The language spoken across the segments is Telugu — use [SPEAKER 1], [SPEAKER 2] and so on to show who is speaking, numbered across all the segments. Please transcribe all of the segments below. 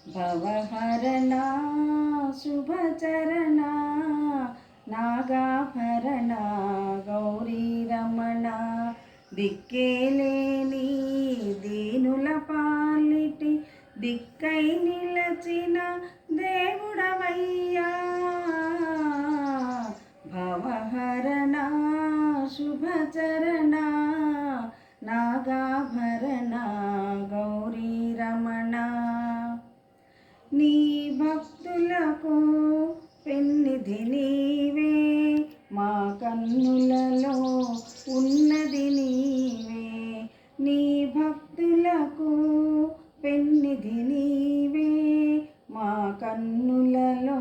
[SPEAKER 1] భవహరణ శుభచరణ నాగాభరణ గౌరీ రమణ దిక్కేలేని దీనుల పాలిటి దిక్కై నిలచిన దేవుడవయ్యా భవహరణ శుభచరణ నాగాభరణ గౌరీ రమణ నీ భక్తులకు పెన్నిధి నీవే మా కన్నులలో ఉన్నది నీవే నీ భక్తులకు పెన్నిధి నీవే మా కన్నులలో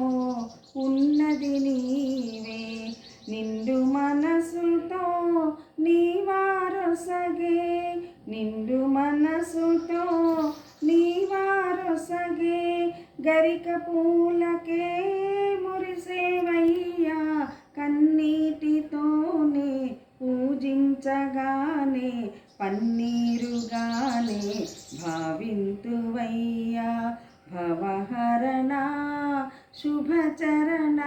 [SPEAKER 1] ఉన్నది నీవే నిండు మనసుతో నీ వారసగే నిండు మనసుతో నీ వారసగే గరిక పూలకే మురిసేవయ్యా కన్నీటితోనే పూజించగానే పన్నీరుగానే భావింతువయ్యా భవహరణ శుభచరణ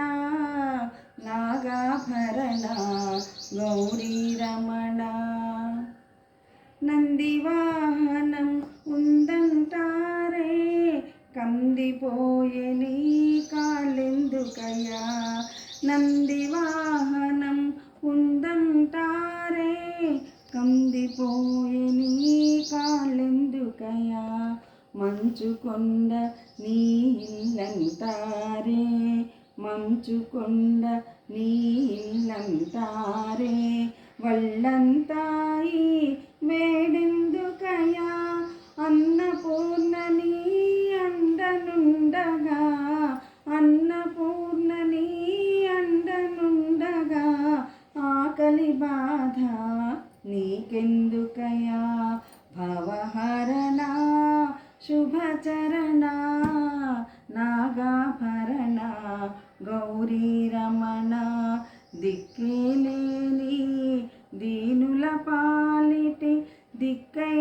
[SPEAKER 1] నాగాభరణ గౌరీ రమణ నందివాహనం ఉందంటారే కందిపోయే నీ కాళ్ళెందుకయ్యా నందివాహనం ఉందంటారే కందిపోయే నీ కాళ్ళెందుకయ్యా మంచుకొండ నీ ఇల్లంటారే మంచుకొండ నీ ఇల్లంటారే వళ్ళంతాయి వేడెందుకయ్యా అన్నపూర్ణ నీ అండనుండగా అన్నపూర్ణ నీ అండనుండగా ఆకలి బాధ నీకెందుకయ్యా భవహరణ శుభచరణ నాగాభరణ గౌరీ రమణ దిక్కేలేని దీనుల పాలిటి దిక్కై